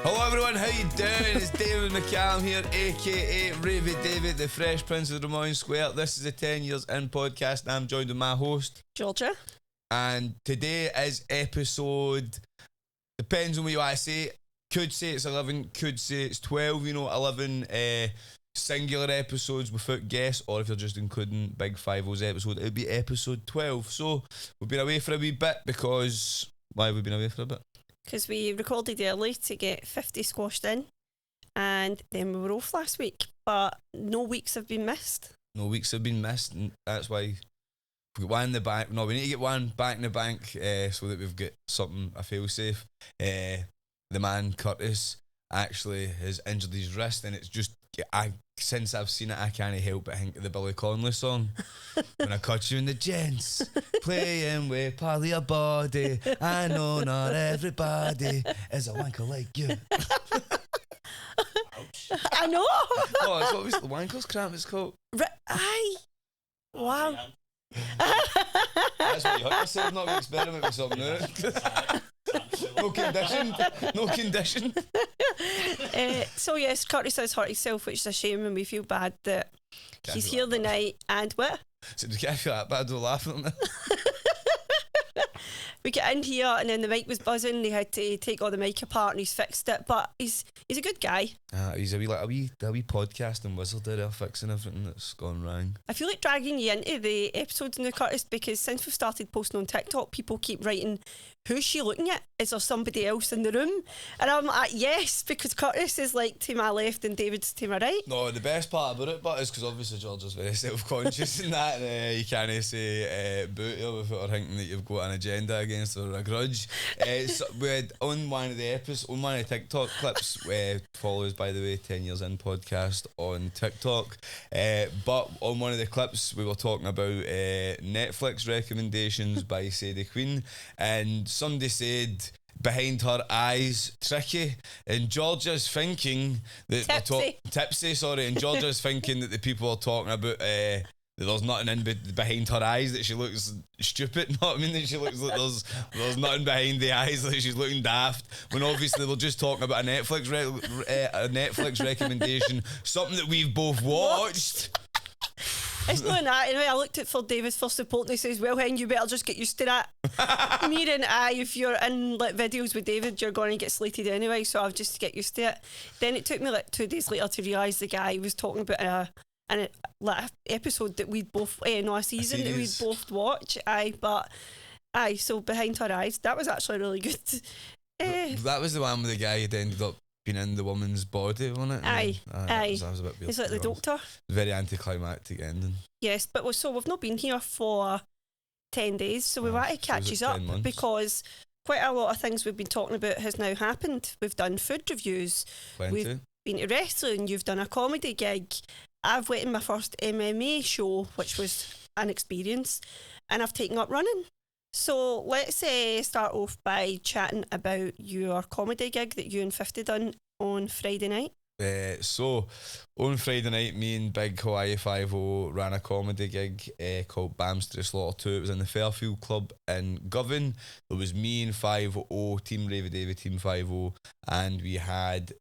Hello everyone, how you doing? It's David McCallum here, aka Ravie Davie, the Fresh Prince of Ramon Square. This is the 10 Years In podcast and I'm joined with my host, Georgia. And today is episode, depends on what you want to say, could say it's 11, could say it's 12, 11 singular episodes without guests, or if you're just including Big 5-0's episode, it would be episode 12. So we've been away for a wee bit because, why have we been away for a bit? Because we recorded early to get 50 squashed in, and then we were off last week, but no weeks have been missed. No weeks have been missed, and that's why we've got one in the bank. No, we need to get one back in the bank so that we've got something, a fail-safe. The man, Curtis, actually has injured his wrist, and it's just, since I've seen it, I can't help but think of the Billy Connolly song. When I caught you in the gents, playing with part of your body. I know not everybody is a wanker like you. I know. Oh, it's what was the wanker's cramp it's called? Aye. Wow. That's what you hurt yourself, not to experiment with something new. No condition. So yes, Curtis has hurt himself, which is a shame, and we feel bad that he's here the night. And what? So do you feel that bad though, laughing at me? We get in here and then the mic was buzzing. They had to take all the mic apart and he's fixed it. But he's a good guy. He's a wee podcasting wizard there, fixing everything that's gone wrong. I feel like dragging you into the episodes now, Curtis, because since we've started posting on TikTok, people keep writing, who's she looking at? Is there somebody else in the room? And I'm like, yes, because Curtis is like to my left and David's to my right. No, the best part about it, but is because obviously George is very self-conscious in that, and you can't say boot her without thinking that you've got an agenda against her or a grudge. So we had on one of the TikTok clips, follow us by the way, 10 Years In podcast on TikTok, but on one of the clips we were talking about Netflix recommendations by Say the Queen, and somebody said behind her eyes tricky, and Georgia's thinking that tipsy, and Georgia's thinking that the people are talking about that there's nothing in behind her eyes, that she looks stupid. Know what I mean? That she looks like there's nothing behind the eyes, like she's looking daft. When obviously we're just talking about a Netflix recommendation, something that we've both watched. It's not that. Anyway, I looked at for David's first report and he says, well, Hen, you better just get used to that. Me and if you're in like videos with David, you're going to get slated anyway, so I've just to get used to it. Then it took me like 2 days later to realise the guy was talking about an episode that we'd both, a season that we'd both watch. So Behind Her Eyes, that was actually really good. That was the one with the guy who ended up being in the woman's body, wasn't it? Aye. That was a bit weird. It's like the doctor. Very anticlimactic ending. Yes, but so we've not been here for 10 days, so we want to catch you up because quite a lot of things we've been talking about has now happened. We've done food reviews. We've been to wrestling. You've done a comedy gig. I've went in my first MMA show, which was an experience, and I've taken up running. So let's start off by chatting about your comedy gig that you and 50 done on Friday night. So on Friday night, me and Big Hawaii 5-0 ran a comedy gig called Bams to the Slaughter 2. It was in the Fairfield Club in Govan. There was me and 5-0, Team Ravie Davie, Team 5-0, and we had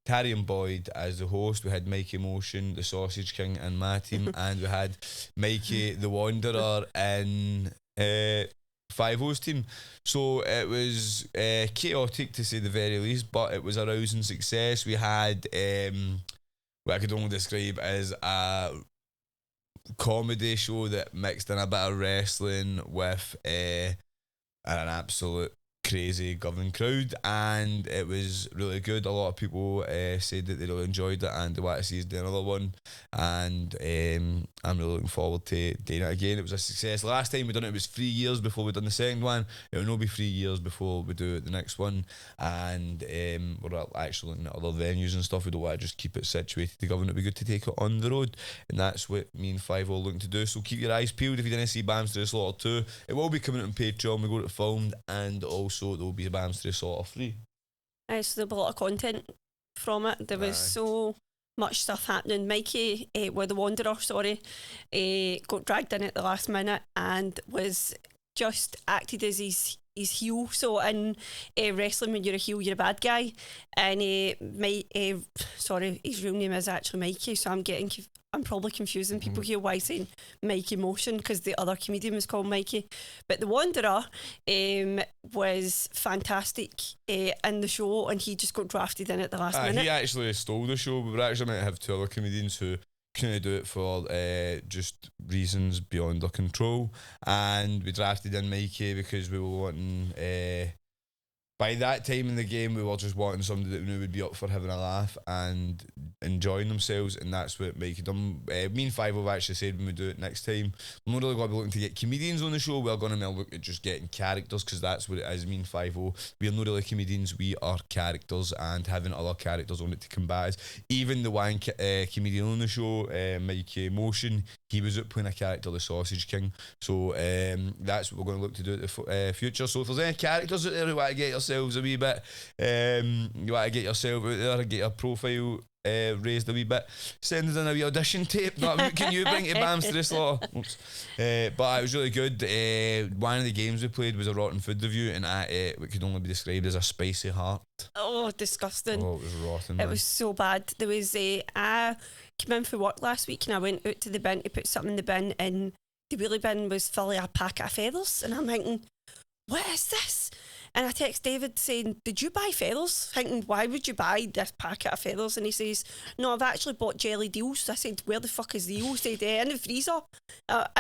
Terry and Boyd as the host. We had Mikey Motion, the Sausage King, and my team, and we had Mikey the Wanderer and 5-0's team. So it was chaotic to say the very least, but it was a rousing success. We had what I could only describe as a comedy show that mixed in a bit of wrestling with an absolute crazy Govan crowd, and it was really good. A lot of people said that they really enjoyed it and they want to see us do another one, and I'm really looking forward to doing it again. It was a success. Last time we done it was 3 years before we done the second one. It will now be 3 years before we do the next one, and we're actually looking at other venues and stuff. We don't want to just keep it situated to Govan. It'd be good to take it on the road, and that's what me and 5-0 are looking to do. So keep your eyes peeled if you didn't see Bams to the Slaughter 2. It will be coming out on Patreon. We got it filmed, and also there will be a Bams to the Slaughter 3. So there'll be a lot of content from it. There was so much stuff happening. Mikey, the Wanderer, got dragged in at the last minute and was just acted as his he's heel. So in wrestling, when you're a heel, you're a bad guy. And sorry, his real name is actually Mikey. So I'm probably confusing people here why saying Mikey Motion, because the other comedian was called Mikey. But the Wanderer was fantastic in the show, and he just got drafted in at the last minute. He actually stole the show. We were actually meant to have 2 other comedians who couldn't do it for just reasons beyond our control, and we drafted in Mikey because we were wanting by that time in the game we were just wanting somebody that we knew would be up for having a laugh and enjoying themselves, and that's what Mikey done. Me and Five have actually said when we do it next time, we're not really going to be looking to get comedians on the show, we're going to look at just getting characters, because that's what it is. Me and Five we're not really comedians, we are characters, and having other characters on it to combat us. Even the one comedian on the show, Mikey Motion, he was out playing a character, the Sausage King. So that's what we're going to look to do at the future. So if there's any characters out there who want to get yourselves a wee bit, you want to get yourself out there, get your profile raised a wee bit, send us in a wee audition tape. What can you bring to Bams to the Slaughter? But it was really good. One of the games we played was a rotten food review, and what could only be described as a spicy heart. Oh, disgusting. Oh, it was rotten, It man. was so bad. There was I came in for work last week, and I went out to the bin to put something in the bin, and the wheelie bin was full of a packet of feathers, and I'm thinking, what is this? And I text David saying, did you buy feathers? Thinking, why would you buy this packet of feathers? And he says, no, I've actually bought jelly deals. I said, where the fuck is the eel? He said, in the freezer.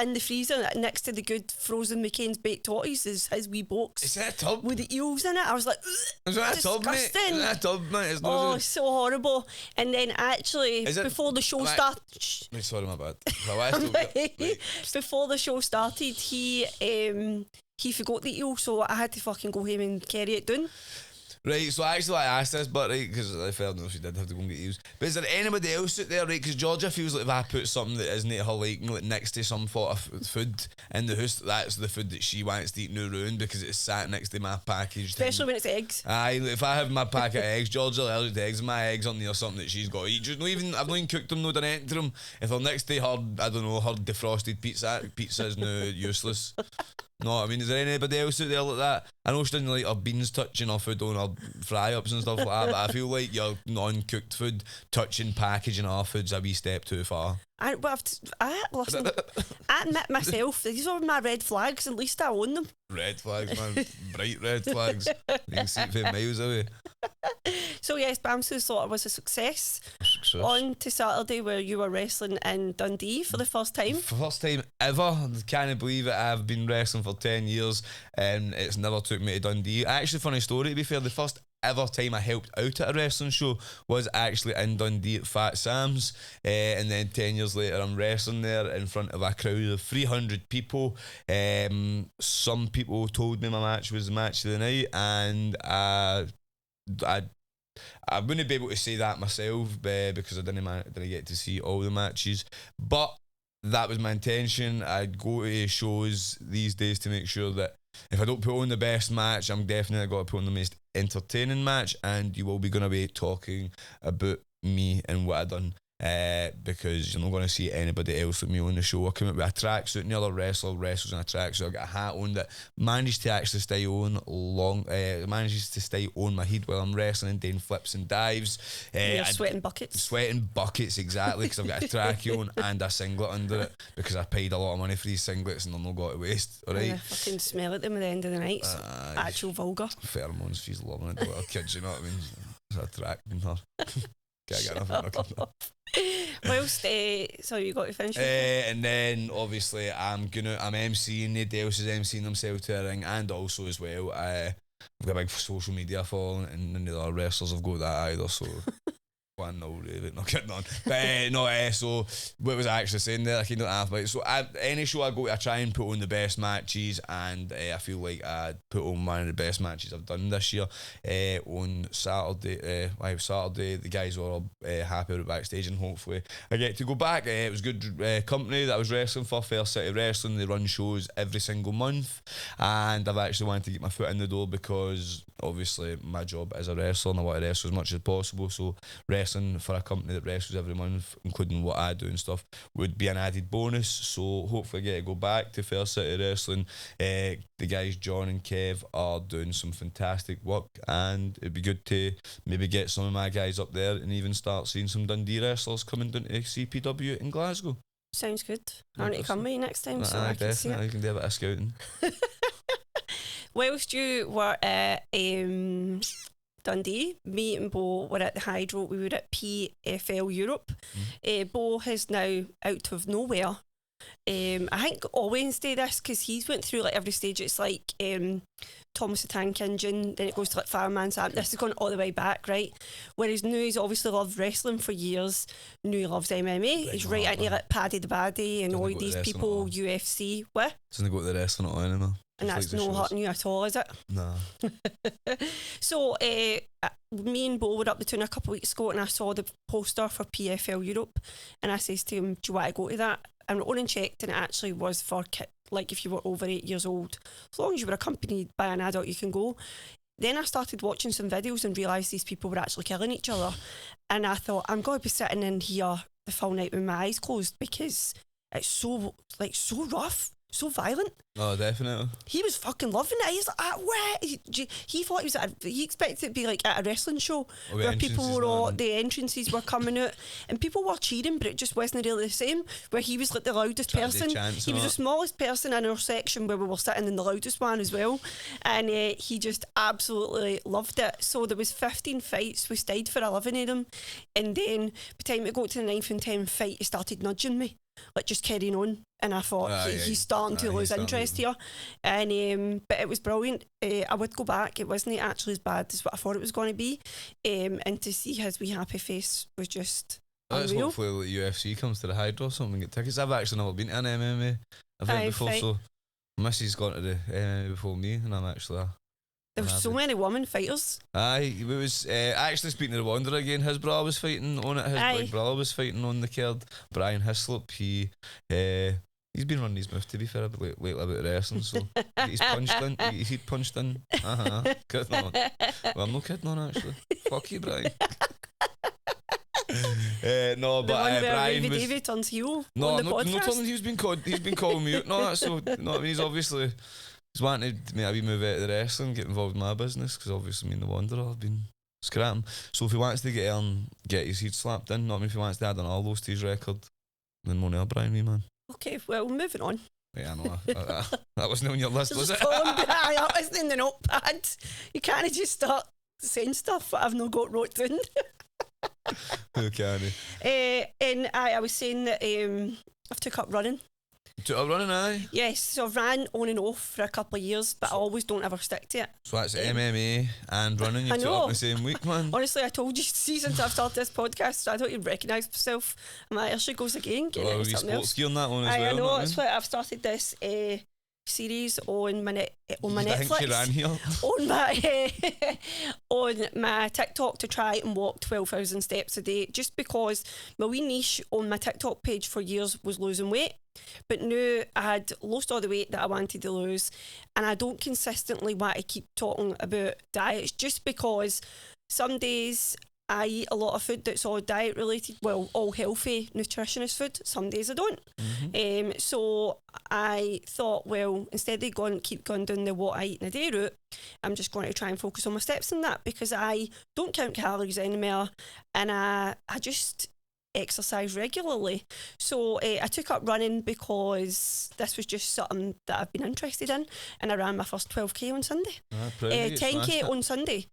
In the freezer next to the good frozen McCain's baked totties is his wee box. Is that a tub? With the eels in it. I was like, is that a tub, mate? Disgusting. Is that a tub, mate? It's so horrible. And then actually, before the show started... Sorry, my bad. Before the show started, he forgot the eel, so I had to fucking go home and carry it down. Right, so actually I asked this, but right, because I felt no, she did have to go and get eels. But is there anybody else out there, right? Because Georgia feels like if I put something that isn't her liking, like next to some sort of food in the house, that's the food that she wants to eat no ruin because it's sat next to my package. Especially when it's eggs. Aye, if I have my packet of eggs, Georgia allergic to eggs, and my eggs aren't near something that she's got to eat. Just I've not even cooked them, no done anything to them. If they're next to her, I don't know, her defrosted pizza is now useless. No, I mean, is there anybody else out there like that? I know she doesn't like her beans touching her food on her fry-ups and stuff like that, but I feel like your non-cooked food touching packaging our food's a wee step too far. Listen, I admit myself, these are my red flags, at least I own them. Red flags, man. Bright red flags. You can see it from miles away. So yes, Bams to the Slaughter was a success. On to Saturday where you were wrestling in Dundee for the first time. First time ever. I can't believe it. I've been wrestling for 10 years and it's never took me to Dundee. Actually, funny story to be fair, the first ever time I helped out at a wrestling show was actually in Dundee at Fat Sam's, and then 10 years later I'm wrestling there in front of a crowd of 300 people. Some people told me my match was the match of the night, and I wouldn't be able to say that myself because I didn't get to see all the matches, but that was my intention. I'd go to shows these days to make sure that if I don't put on the best match, I'm definitely got to put on the most entertaining match, and you will be going to be talking about me and what I done, because you're not going to see anybody else with me on the show. I come up with a tracksuit, and the other wrestler wrestles in a tracksuit. I got a hat on that manages to actually stay on manages to stay on my head while I'm wrestling and doing flips and dives. You're sweating buckets. Sweating buckets, exactly, because I've got a trackie on and a singlet under it because I paid a lot of money for these singlets and they're not got to waste. Alright. I fucking smell at them at the end of the night. Actual vulgar. Pheromones, she's loving it. Little kids, you know what I mean? It's attracting her. Can't get enough. Whilst, so you got to finish and then obviously I'm MCing, nobody else is MCing themselves to a ring, and also as well I've got a big social media following, and none of the other wrestlers have got that either, so no, really, not kidding on. But so what was I actually saying there? I can't do so any show I go to, I try and put on the best matches, and I feel like I put on one of the best matches I've done this year. On Saturday, the guys were all happy with it backstage, and hopefully I get to go back. It was good company that I was wrestling for, Fair City Wrestling. They run shows every single month, and I've actually wanted to get my foot in the door because obviously my job is a wrestler and I want to wrestle as much as possible, so wrestling wrestling for a company that wrestles every month, including what I do and stuff, would be an added bonus. So hopefully I get to go back to Fair City Wrestling. The guys John and Kev are doing some fantastic work, and it'd be good to maybe get some of my guys up there and even start seeing some Dundee wrestlers coming down to CPW in Glasgow. Sounds good. I want to come with you next time, so I can see it. You can do a bit of scouting. Whilst you were at Dundee, me and Bo were at the Hydro. We were at PFL Europe. Bo has now, out of nowhere, I think Wednesday this, because he's went through like every stage. It's like Thomas the Tank Engine, then it goes to like Fireman's Amp. This is going all the way back, right? Whereas now he's obviously loved wrestling for years. Now he loves MMA. He's right into like Paddy the Baddie and all these people, UFC. What? Doesn't go to the wrestling at all anymore. And that's not hurting you at all, is it? No. So, me and Bo were up the town a couple of weeks ago, and I saw the poster for PFL Europe, and I says to him, do you want to go to that? And we went and checked, and it actually was for like if you were over 8 years old. As long as you were accompanied by an adult, you can go. Then I started watching some videos and realised these people were actually killing each other. And I thought, I'm going to be sitting in here the full night with my eyes closed, because it's so rough. So violent. Oh, definitely. He was fucking loving it. He's like, what? He thought he was he expected it to be like at a wrestling show where people were all, the entrances were coming out and people were cheering, but it just wasn't really the same. Where he was like the loudest person. He was the smallest person in our section where we were sitting in the loudest one as well. And he just absolutely loved it. So there was 15 fights. We stayed for 11 of them. And then by the time we got to the 9th and 10th fight, he started nudging me, like just carrying on. And I thought, he's starting to lose interest here. And but it was brilliant. I would go back. It wasn't actually as bad as what I thought it was going to be. And to see his wee happy face was just unreal. Hopefully the UFC comes to the Hydro or something and get tickets. I've actually never been to an MMA event before, so Missy's gone to the MMA before me, and I'm actually there were so many women fighters. Aye, it was actually, speaking of the Wanderer again, his brother was fighting on it. His big brother was fighting on the card. Brian Hislop, he's been running his mouth, to be fair, lately about wrestling, so he's punched in. He's punched in. Kidding on. Well, I'm not kidding on, actually. Fuck you, Brian. No, but Brian Ravie Davie turns heel. No, on the I'm not podcast. telling you he's been calling me out. No, that's so. No, I mean, he's wanted to make a wee move out of the wrestling, get involved in my business, because obviously me and the Wanderer have been scrapping. So if he wants to get his head slapped in, if he wants to add an all those to his record, then Monel Brian, me man. Okay, well, moving on. Yeah, I know. That wasn't on your list, was it? That wasn't in the notepad. You can't just start saying stuff that I've not got wrote down. Who can he? And I was saying that I've took up running. Took up running, aye? Yes, so I've ran on and off for a couple of years, but I always don't ever stick to it. So that's MMA and running you took up in the same week, man. Honestly, I told you, since I've started this podcast, I don't even recognise myself. My she goes again. Well, we sports gear on that one as well. I know, it's why I've started this series on my Netflix, on my TikTok, to try and walk 12,000 steps a day, just because my wee niche on my TikTok page for years was losing weight, but now I had lost all the weight that I wanted to lose, and I don't consistently want to keep talking about diets, just because some days I eat a lot of food that's all diet related, well, all healthy, nutritionist food. Some days I don't. Mm-hmm. So I thought, well, instead of keep going down the what I eat in a day route, I'm just going to try and focus on my steps in that, because I don't count calories anymore, and I just exercise regularly. So I took up running because this was just something that I've been interested in, and I ran my first 12k on Sunday, 10k on Sunday,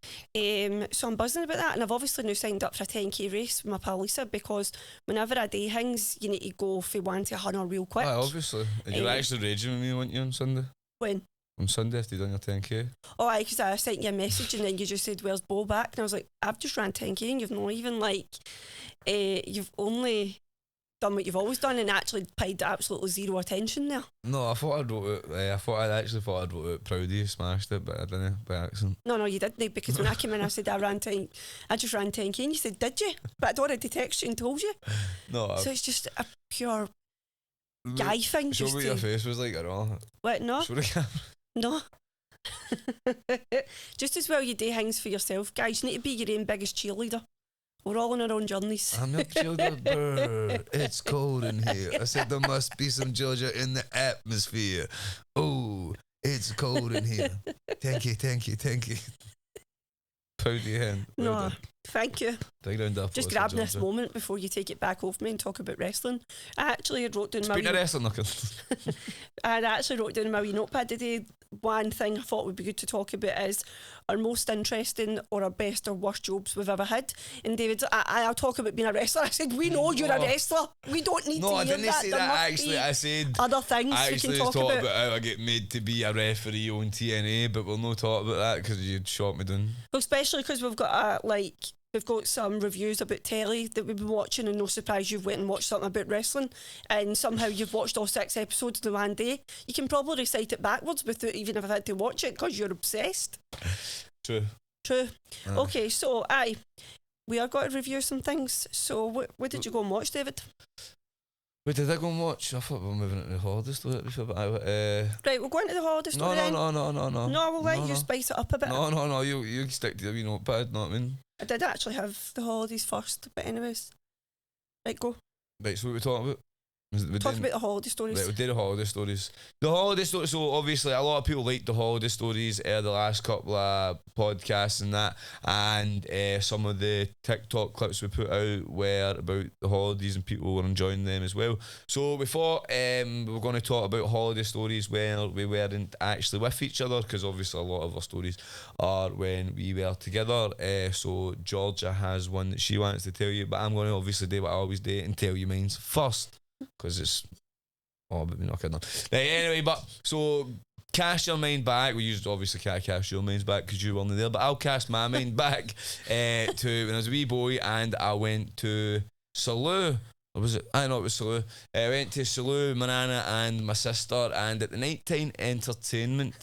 so I'm buzzing about that. And I've obviously now signed up for a 10k race with my pal Lisa, because whenever a day hangs, you need to go if you want to 100 real quick. Obviously. And you were actually raging with me, weren't you, on Sunday? When? On Sunday after you done your 10k. Oh, aye, because I sent you a message and then you just said, where's Bo back? And I was like, I've just ran 10k and you've not even you've only done what you've always done and actually paid absolutely zero attention there. No, I thought I'd wrote it. I actually thought I'd wrote it proud of you, smashed it, but I didn't, by accident. No, you didn't, because when I came in I said I just ran 10k and you said, did you? But I'd already texted you and told you. No. So it's just a pure guy thing. Show what your face was like, I don't know. What, no? Show the camera. No. Just as well you do things for yourself, guys. You need to be your own biggest cheerleader. We're all on our own journeys. I'm not Georgia bird. It's cold in here. I said there must be some Georgia in the atmosphere. Oh, it's cold in here. Thank you. Proud of you, hen. No, thank you. Just grabbing this Georgia. moment before you take it back off me and talk about wrestling. I actually had wrote down Speaking of wrestling, I actually wrote down in my wee notepad today. One thing I thought would be good to talk about is our most interesting or our best or worst jobs we've ever had. And David, I'll talk about being a wrestler. I said, we know you're a wrestler. We don't need to hear that. No, I didn't say that actually. I said other things we can talk about. How I get made to be a referee on TNA, but we'll not talk about that because you'd shot me down. Well, especially because we've got we've got some reviews about telly that we've been watching, and no surprise you've went and watched something about wrestling, and somehow you've watched all 6 episodes in one day. You can probably recite it backwards without even have had to watch it because you're obsessed. True. Okay, so we are going to review some things. So what did you go and watch, David? Wait, did I go and watch? I thought we were moving into the holiday story before, but right, we'll go into the holiday story then. No. No, we'll let you spice it up a bit. No, you stick to the wee notepad, know what I mean? I did actually have the holidays first, but anyways. Right, go. Right, so what are we talking about? Talk about the holiday stories. Right, we did the holiday stories. The holiday stories, so obviously a lot of people like the holiday stories, the last couple of podcasts and that, and some of the TikTok clips we put out were about the holidays and people were enjoying them as well. So we thought we were going to talk about holiday stories where we weren't actually with each other, because obviously a lot of our stories are when we were together. So Georgia has one that she wants to tell you, but I'm going to obviously do what I always do and tell you mine first. Because it's but we're not kidding on. Right, anyway, but so cast your mind back. We usually obviously can't cast your minds back because you weren't there, but I'll cast my mind back to when I was a wee boy and I went to Salou. Or was it? I know it was Salou. I went to Salou, my nana and my sister, and at the nighttime entertainment,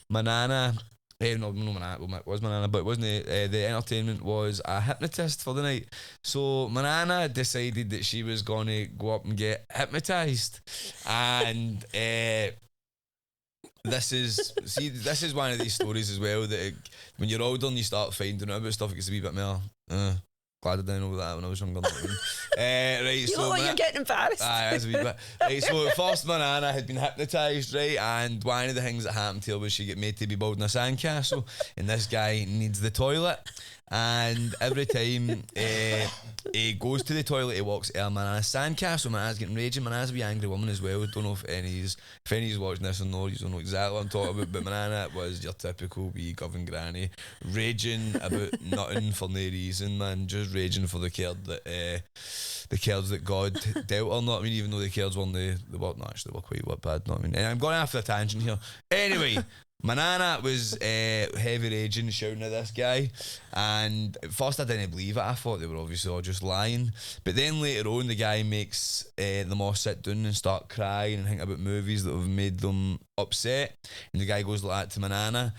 my nana. No, my nana was my nana, but it wasn't. The entertainment was a hypnotist for the night. So my nana decided that she was going to go up and get hypnotised, and this is one of these stories as well that when you're older and you start finding out about stuff, it gets a wee bit more. Glad I didn't know that when I was younger. Right, you look like you're getting embarrassed. That's a wee bit. Right, so first my nana had been hypnotised, right, and one of the things that happened to her was she got made to be building a sandcastle, and this guy needs the toilet, and every time he goes to the toilet, he walks out of my nana's sandcastle. My nana's getting raging. My nana's a wee angry woman as well. Don't know if any's watching this or not. You don't know exactly what I'm talking about, but my nana was your typical wee govern granny, raging about nothing for no reason, man, just raging for the cared that God dealt her. Not I mean, even though the cares weren't they were not actually, they were quite bad. Not I mean, and I'm going after a tangent here. Anyway. My nana was heavy raging, shouting at this guy, and at first I didn't believe it. I thought they were obviously all just lying, but then later on the guy makes them all sit down and start crying and think about movies that have made them upset, and the guy goes like that to my nana.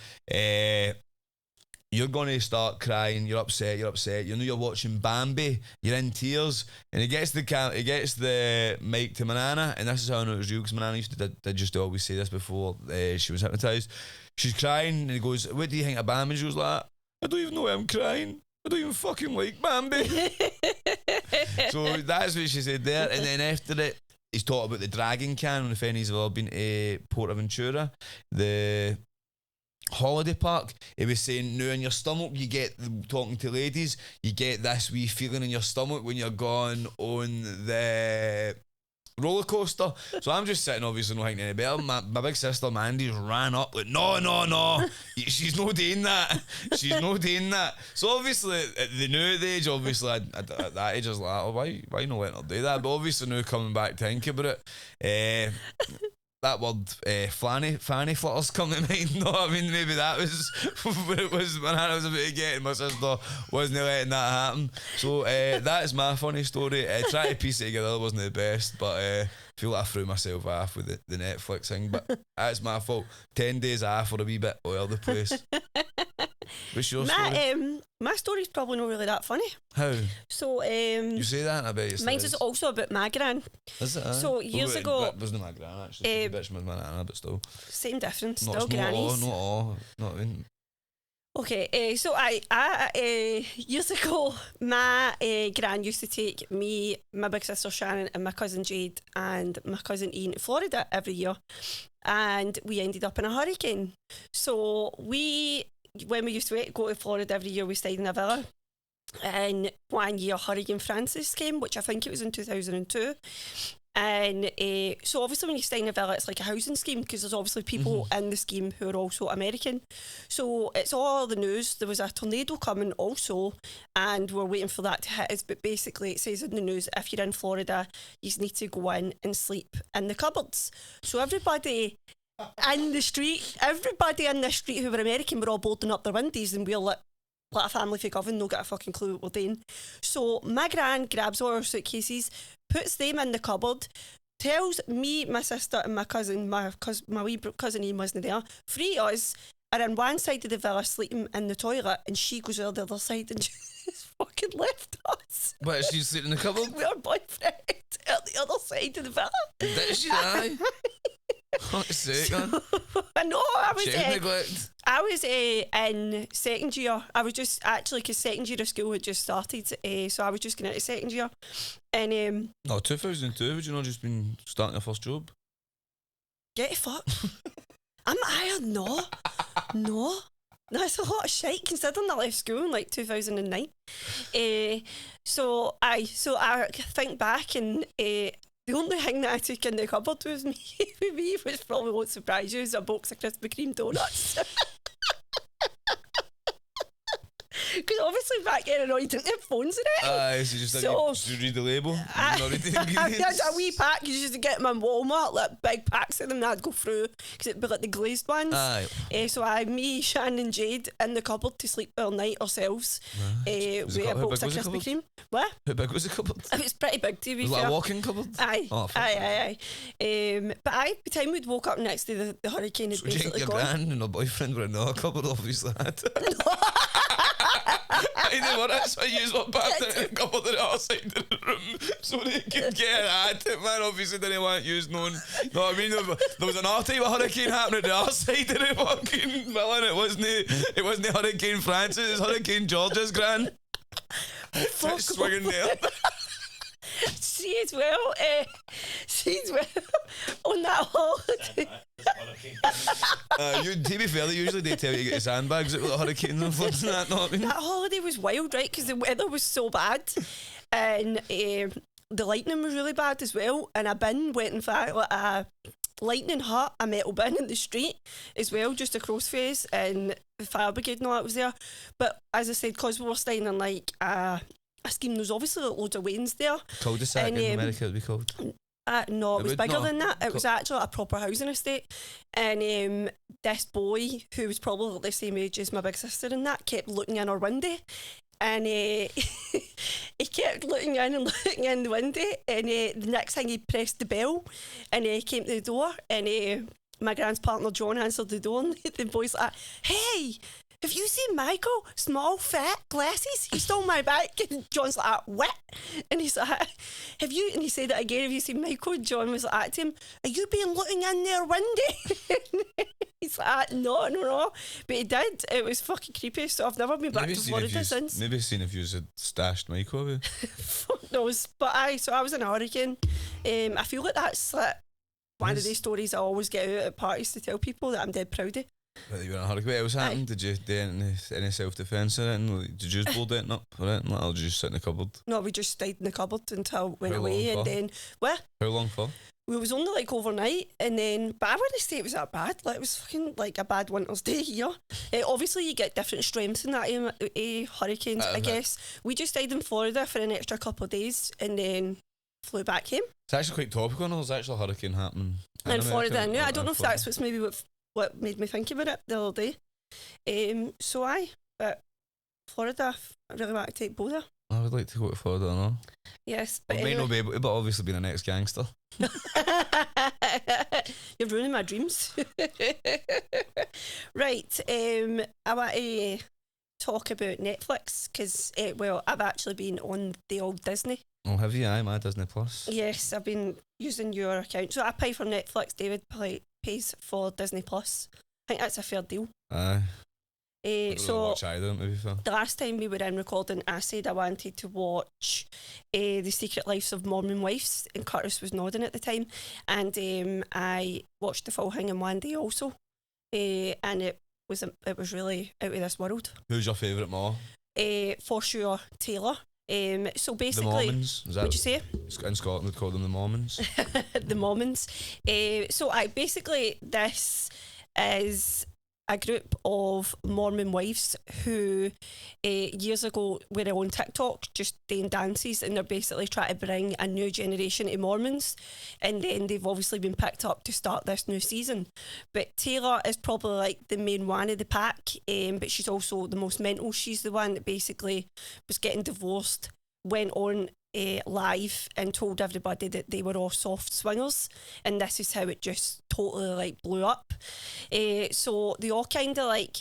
You're going to start crying, you're upset, you know you're watching Bambi, you're in tears, and he gets the mic to my nana, and this is how I know it was real, because my nana used to just to always say this before she was hypnotised. She's crying, and he goes, what do you think of Bambi? And she was like, I don't even know why I'm crying, I don't even fucking like Bambi. So that's what she said there, and then after it, he's talked about the Dragon Cannon, if any's ever been to Portaventura, the holiday park. He was saying now in your stomach you get, talking to ladies, you get this wee feeling in your stomach when you're going on the roller coaster. So I'm just sitting obviously not thinking any better. My big sister Mandy's ran up like no she's not doing that. So obviously at the new age, obviously at that age I was like, oh, why not letting her do that? But obviously now coming back to think about it, that word fanny flutters come to mind. No, I mean maybe that was what it was my nana was about to get, and my sister wasn't letting that happen. So that is my funny story. Trying to piece it together wasn't the best, but I feel like I threw myself off with the Netflix thing. But that's my fault. 10 days off for a wee bit all over the place. What's your story? My story's probably not really that funny. How? So you say that, and I bet you. Mine's is also about my gran. Is it? So years ago, it wasn't my gran actually. The bitch was my nana, but still. Same difference. Still grannies. Not all. Okay, so I years ago, my Gran used to take me, my big sister Shannon, and my cousin Jade, and my cousin Ian to Florida every year, and we ended up in a hurricane. So when we used to go to Florida every year, we stayed in a villa. And one year, Hurricane Francis came, which I think it was in 2002. And so obviously when you stay in a villa, it's like a housing scheme, because there's obviously people in the scheme who are also American. So it's all the news. There was a tornado coming also, and we're waiting for that to hit us. But basically it says in the news, if you're in Florida, you need to go in and sleep in the cupboards. So everybody in the street who were American were all bolting up their windows, and we're like a family for Govan, no got a fucking clue what we're doing. So my Gran grabs all our suitcases, puts them in the cupboard, tells me, my sister and my cousin, my wee cousin Ian wasn't there, three of us are on one side of the villa sleeping in the toilet, and she goes on the other side and just fucking left us. What, she's sleeping in the cupboard? With her boyfriend at the other side of the villa. Did she die? What's sake, man? I know, I was in second year. I was just actually, because second year of school had just started, so I was just going into second year. And no, 2002, would you not just been starting your first job? Get the fuck. I'm iron, no. That's a lot of shite considering I left school in like 2009. So I think back, and the only thing that I took in the cupboard was me, which probably won't surprise you, is a box of Krispy Kreme donuts. Because obviously back then I didn't have phones in it. So just you read the label. I had a wee pack. You used to get them in Walmart, like big packs of them that I'd go through, because it'd be like the glazed ones. So me, Shannon and Jade in the cupboard to sleep all night ourselves. With a box of Krispy Kreme. What? How big was the cupboard? It was pretty big, to be fair. Like a walk-in cupboard? Aye. Oh, aye. But by the time we'd woke up next to the hurricane had basically your gone. Gran and her boyfriend were in another cupboard, obviously. I know what that's why you were back in the cupboard on the other side of the room so they could get at it, man. Obviously didn't want to use no what I mean, there was another type of hurricane happening at the other side of the fucking villain. It wasn't Hurricane Francis, it's Hurricane George's Gran. Swinging there. She as well on that holiday. To be fair, usually they tell you to get your sandbags out with the hurricanes and floods and that, not I mean? That holiday was wild, right? Because the weather was so bad, and the lightning was really bad as well. And a bin went in fact like a lightning hit a metal bin in the street as well, just across face, and the fire brigade and all that was there. But as I said, because we were staying in like a scheme, there's obviously loads of wains there. Cul-de-sac in America would be called. No, it was bigger than that. It was actually a proper housing estate. And this boy, who was probably the same age as my big sister and that, kept looking in our window. And he kept looking in and looking in the window. And the next thing, he pressed the bell and he came to the door. And my Gran's partner John answered the door, and the boy's like, "Hey, have you seen Michael? Small, fat, glasses? He stole my bike." And John's like, "What?" And he's like, "Have you?" And he said it again. "Have you seen Michael?" And John was like to him, "Are you been looking in their window?" He's like, No. But he did. It was fucking creepy. So I've never been back to Florida since. Maybe seen if you had stashed Michael away. Fuck knows. But so I was in a hurricane. I feel like that's like one of these stories I always get out at parties to tell people that I'm dead proud of. But you were in a hurricane. What else happened? Did you do any self-defence or anything? Did you just blow it up or anything? Or did you just sit in the cupboard? No, we just stayed in the cupboard until it went away. And then, what? How long for? We was only like overnight, and then, but I wouldn't say it was that bad. Like, it was fucking like a bad winter's day here. Obviously, you get different strengths in that hurricanes, I guess. We just stayed in Florida for an extra couple of days and then flew back home. It's actually quite topical. There's actually a hurricane happening in Florida. I don't know if that's what's maybe what made me think about it the other day. But Florida, I really want to take both. I would like to go to Florida, I know. Yes, but I might not be able to, but obviously being an ex-gangster. You're ruining my dreams. Right, I want to talk about Netflix because, I've actually been on the old Disney. Oh, have you? My Disney Plus. Yes, I've been using your account. So I pay for Netflix, David pays for Disney Plus. I think that's a fair deal. Aye. So watch either, maybe, the last time we were in recording, I said I wanted to watch The Secret Lives of Mormon Wives, and Curtis was nodding at the time, and I watched the full thing in one day also, and it was really out of this world. Who's your favourite more? For sure, Taylor. So basically, the Mormons. What'd you say? In Scotland, we'd call them the Mormons. The Mormons. So basically this is a group of Mormon wives who years ago were on TikTok just doing dances, and they're basically trying to bring a new generation of Mormons, and then they've obviously been picked up to start this new season. But Taylor is probably like the main one of the pack, but she's also the most mental. She's the one that basically was getting divorced, went on live and told everybody that they were all soft swingers, and this is how it just totally like blew up. So they all kind of like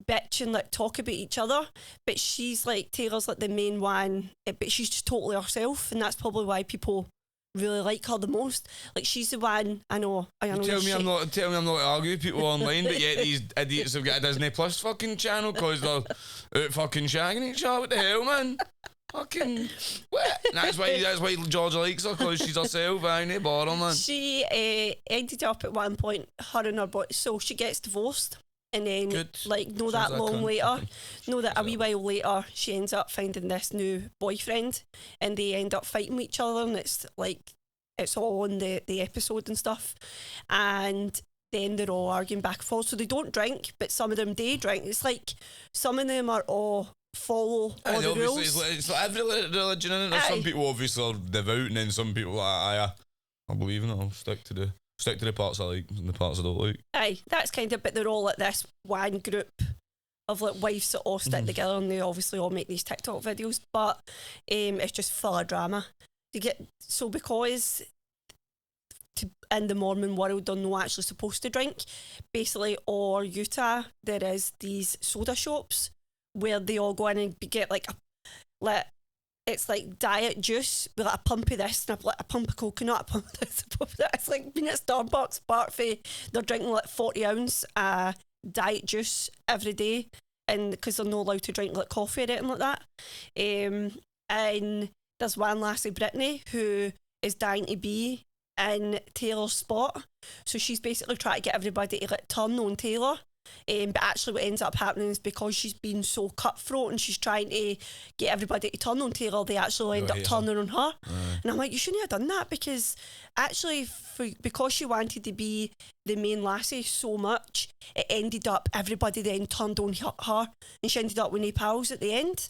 bitch and like talk about each other, but she's like, Taylor's like the main one, but she's just totally herself, and that's probably why people really like her the most. Like, she's the one. I know tell me I'm not arguing with people online, but yet these idiots have got a Disney Plus fucking channel because they're out fucking shagging each other. What the hell, man? Fucking what? That's why Georgia likes her, because she's herself. I ain't bother, man. She ended up at one point, her and her boy, so she gets divorced, and then a wee while later she ends up finding this new boyfriend, and they end up fighting with each other, and it's all on the episode and stuff, and then they're all arguing back and forth. So they don't drink, but some of them do drink. It's like some of them are all follow all the rules. It's like every religion, isn't it? There's some people obviously are devout, and then some people are like, I believe in it. I'll stick to the parts I like and the parts I don't like. Aye, that's kind of, but they're all like this one group of like wives that all stick together, and they obviously all make these TikTok videos, but it's just full of drama. Because in the Mormon world they're not actually supposed to drink, basically, or Utah, there is these soda shops where they all go in and get it's like diet juice with like a pump of this and a pump of coconut, a pump of this, a pump of that. It's like being at Starbucks, apart from they're drinking like 40 ounce diet juice every day, and because they're not allowed to drink like coffee or anything like that. And there's one lassie, Brittany, who is dying to be in Taylor's spot, so she's basically trying to get everybody to like turn on Taylor. But actually what ends up happening is, because she's been so cutthroat and she's trying to get everybody to turn on Taylor, they actually end up turning on her. And I'm like, you shouldn't have done that, because actually because she wanted to be the main lassie so much, it ended up everybody then turned on her, and she ended up with no pals at the end.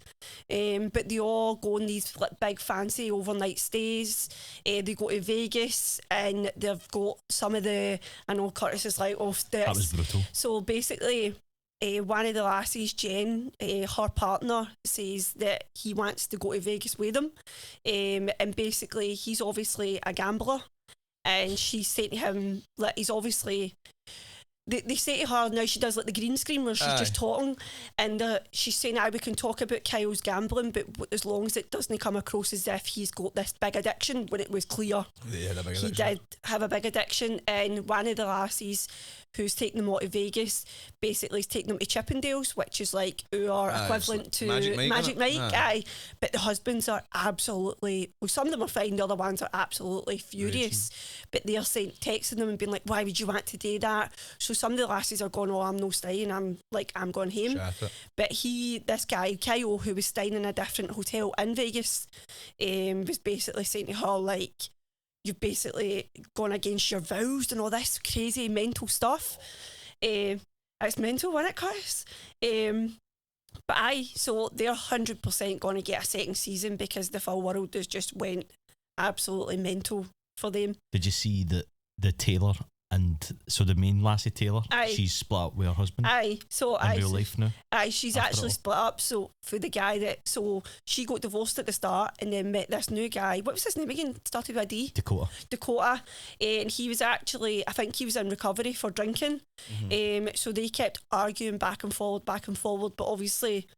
But they all go on these like big fancy overnight stays. They go to Vegas, and they've got some of the, I know Curtis is like, oh, that was brutal. So basically, one of the lassies, Jen, her partner, says that he wants to go to Vegas with them, and basically he's obviously a gambler, and she's saying to him, like, he's obviously, they say to her, now she does like the green screen where she's just talking, and she's saying, we can talk about Kyle's gambling, but as long as it doesn't come across as if he's got this big addiction, when it was clear he did have a big addiction. And one of the lassies who's taking them all to Vegas basically is taking them to Chippendales, which is like our equivalent to Magic Mike. Aye. But the husbands are absolutely, well, some of them are fine, the other ones are absolutely furious. But they're texting them and being like, why would you want to do that? So some of the lasses are going, oh, I'm no staying, I'm going home. But this guy, Kyle, who was staying in a different hotel in Vegas, was basically saying to her, like, you've basically gone against your vows and all this crazy mental stuff. It's mental, isn't it, Chris? But so they're 100% going to get a second season, because the full world has just went absolutely mental for them. Did you see that the Taylor, and so the main lassie Taylor, she's split up with her husband? So in real life now? She's actually split up. So for the guy so she got divorced at the start and then met this new guy. What was his name again? Started with a D. Dakota. And he was actually, I think he was in recovery for drinking. So they kept arguing back and forward, but obviously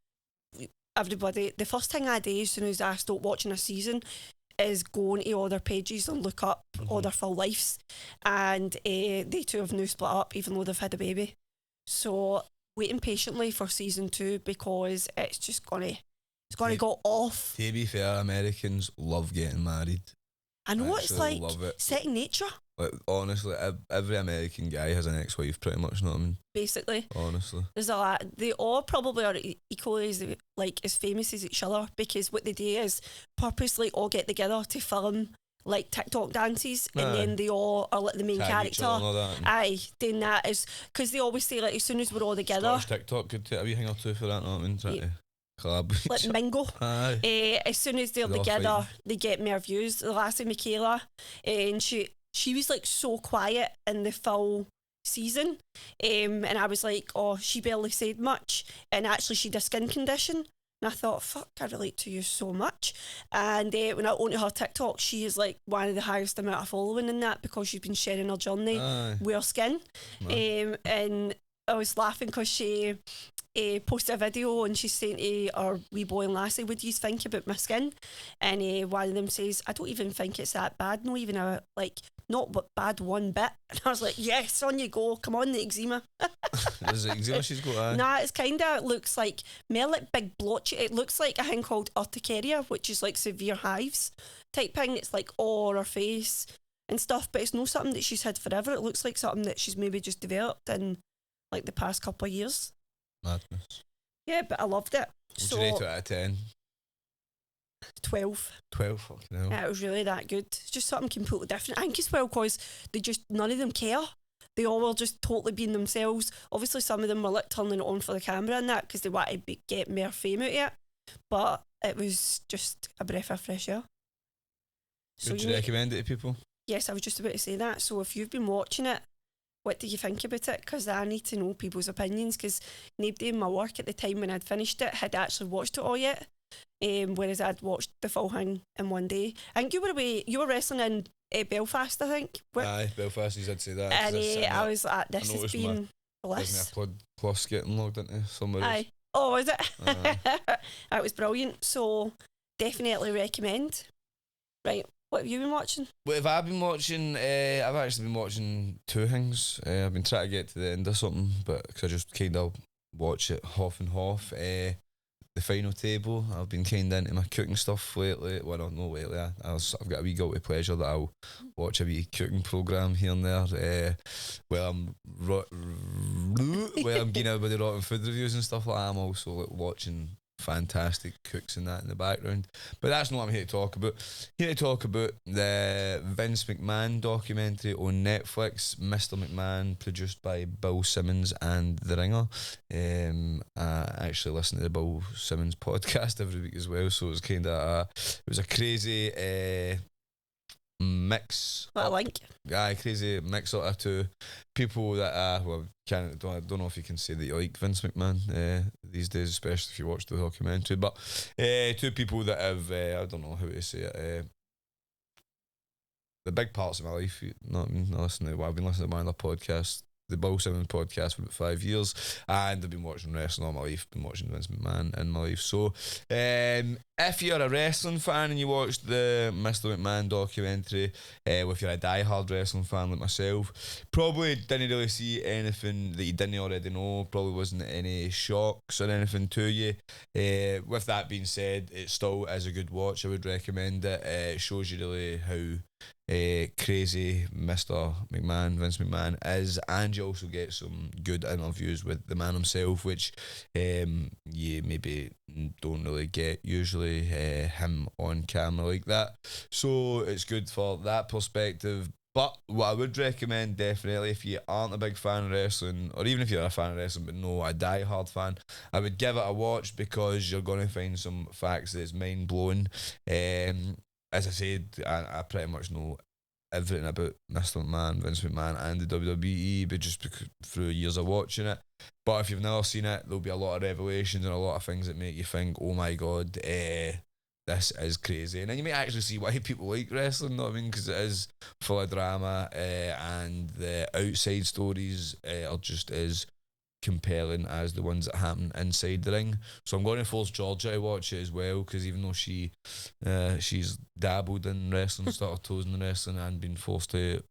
everybody, the first thing I do as soon as I start watching a season is go into all their pages and look up all their full lives, and they two have now split up, even though they've had a baby. So waiting patiently for season 2 because it's just gonna go off. To be fair, Americans love getting married. I know, it's like second nature. Like, honestly, every American guy has an ex-wife, pretty much. You know what I mean? Basically, honestly, there's a lot. They all probably are equally as famous as each other, because what they do is purposely all get together to film like TikTok dances, and then they all are like the main character. Doing that is because they always say, like, as soon as we're all together. Scottish TikTok could take a wee hang or two for that. Know what I mean? Trying to collab, like mingle. As soon as they're together, they get more views. The last time, Michaela, and she was like so quiet in the full season, and I was like, oh, she barely said much, and actually she had a skin condition. And I thought, fuck, I relate to you so much. And when I went to her TikTok, she is like one of the highest amount of following in that, because she's been sharing her journey with her skin. And I was laughing because she posted a video, and she's saying to our wee boy and lassie, what do you think about my skin? And one of them says, I don't even think it's that bad, not even not bad one bit. And I was like, yes, on you go, come on, the eczema. Is it eczema she's got? Nah, it's kind of looks like more like big blotchy. It looks like a thing called urticaria, which is like severe hives type thing. It's like all her face and stuff, but it's not something that she's had forever. It looks like something that she's maybe just developed in like the past couple of years. Madness. Yeah, but I loved it. Would you rate it out of 10? 12. 12, fucking hell. Yeah, it was really that good. It's just something completely different. I think as well because none of them care. They all were just totally being themselves. Obviously, some of them were like turning it on for the camera and that because they wanted to get more fame out of it. But it was just a breath of fresh air. Would you recommend it to people? Yes, I was just about to say that. So if you've been watching it, what do you think about it? Because I need to know people's opinions, because nobody in my work at the time when I'd finished it had actually watched it all yet. Whereas I'd watched the full thing in one day. I think you were wrestling in Belfast, I think. Aye, Belfast, you did say that. And I was like, this has been bliss. My plus getting logged into somewhere else. Oh, was it? It was brilliant. So definitely recommend. Right, what have you been watching? What have I been watching? I've actually been watching two things. I've been trying to get to the end of something, but because I just kind of watch it half and half. The Final Table. I've been kind of into my cooking stuff lately. Well, not lately. I've got a wee guilty pleasure that I'll watch a wee cooking programme here and there. Where I'm getting out with the rotten food reviews and stuff like that. I'm also like watching fantastic cooks and that in the background. But that's not what I'm here to talk about. Here to talk about the Vince McMahon documentary on Netflix, Mr. McMahon, produced by Bill Simmons and The Ringer. I actually listen to the Bill Simmons podcast every week as well, so it was kind of it was a crazy mix. What a link. Yeah, crazy mix up of two people that don't know if you can say that you like Vince McMahon these days, especially if you watch the documentary, but two people that have I don't know how to say it, the big parts of my life. I've been listening to one of their podcasts, the Bill Simmons podcast, for about 5 years, and I've been watching wrestling all my life, been watching Vince McMahon in my life. So if you're a wrestling fan and you watched the Mr. McMahon documentary, if you're a die-hard wrestling fan like myself, probably didn't really see anything that you didn't already know, probably wasn't any shocks or anything to you. With that being said, it still is a good watch. I would recommend it. It shows you really how crazy Mr. McMahon, Vince McMahon is, and you also get some good interviews with the man himself, which you maybe don't really get usually, him on camera like that, so it's good for that perspective. But what I would recommend, definitely, if you aren't a big fan of wrestling, or even if you're a fan of wrestling but no a die-hard fan, I would give it a watch, because you're going to find some facts that's mind-blowing. As I said, I pretty much know everything about Mr. McMahon, Vince McMahon and the WWE, but just through years of watching it. But if you've never seen it, there'll be a lot of revelations and a lot of things that make you think, oh my god, this is crazy. And then you might actually see why people like wrestling, you know what I mean? Because it is full of drama, and the outside stories are just as compelling as the ones that happen inside the ring. So I'm going to force Georgia to watch it as well, because even though she's dabbled in wrestling, started toes in wrestling, and been forced to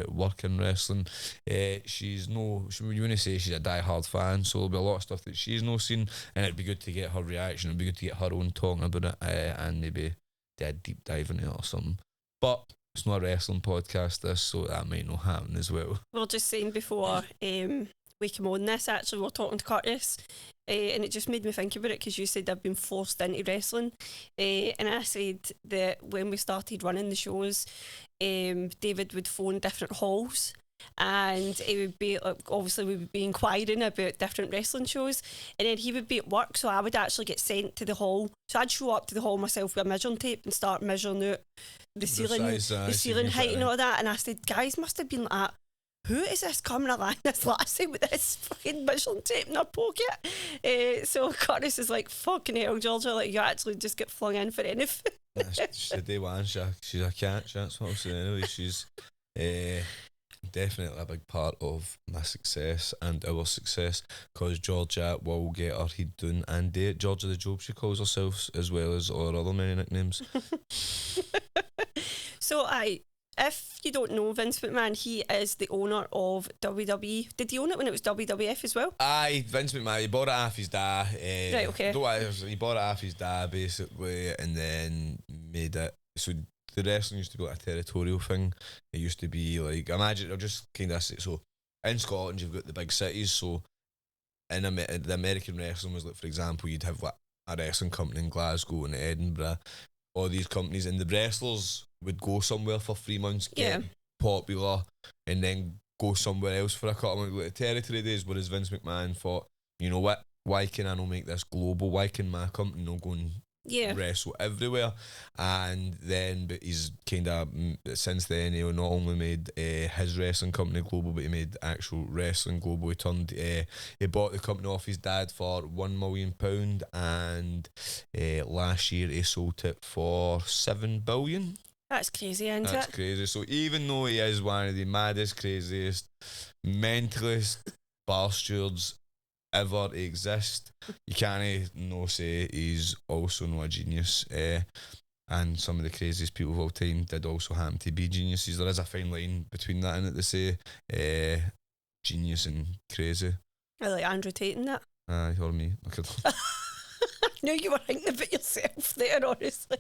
work in wrestling, you want to say she's a die-hard fan, so there'll be a lot of stuff that she's not seen, and it'd be good to get her reaction, it'd be good to get her own talking about it, and maybe do a deep dive into it or something. But it's not a wrestling podcast, this, so that might not happen as well. We were just saying before we came on this, actually, we were talking to Curtis, and it just made me think about it, because you said I've been forced into wrestling, and I said that when we started running the shows, David would phone different halls, and it would be like, obviously we would be inquiring about different wrestling shows, and then he would be at work, so I would actually get sent to the hall. So I'd show up to the hall myself with a measuring tape and start measuring out the ceiling height and all that. And I said, guys must have been like, who is this coming along this lassie with this fucking measuring tape in her pocket? So Curtis is like, fucking hell, Georgia, like, you actually just get flung in for anything. She's a day one, she's a catch, that's what I'm saying. Anyway, she's definitely a big part of my success and our success, because Georgia will get her head down and do it. Georgia the Job, she calls herself, as well as all her other many nicknames. So if you don't know Vince McMahon, he is the owner of WWE. Did he own it when it was WWF as well? Aye, Vince McMahon, he bought it off his dad. Right, okay. He bought it off his dad, basically, and then made it. So the wrestling used to be like a territorial thing. It used to be like, imagine, I'll just kind of say, so in Scotland you've got the big cities, so in the American wrestling was like, for example, you'd have like a wrestling company in Glasgow and Edinburgh, all these companies, and the wrestlers would go somewhere for 3 months, get popular, and then go somewhere else for a couple of months, like the territory days, whereas Vince McMahon thought, you know what, why can I not make this global? Why can my company not go and wrestle everywhere? And then, but he's kind of, since then, he not only made his wrestling company global, but he made actual wrestling global. He bought the company off his dad for £1 million, and last year he sold it for $7 billion. That's crazy, isn't it? That's crazy. So even though he is one of the maddest, craziest, mentalist bastards ever exist, you can't no say he's also not a genius. And some of the craziest people of all time did also happen to be geniuses. There is a fine line between that, and they say genius and crazy. I like Andrew Tate in that. Or me. I knew you were thinking about yourself there, honestly.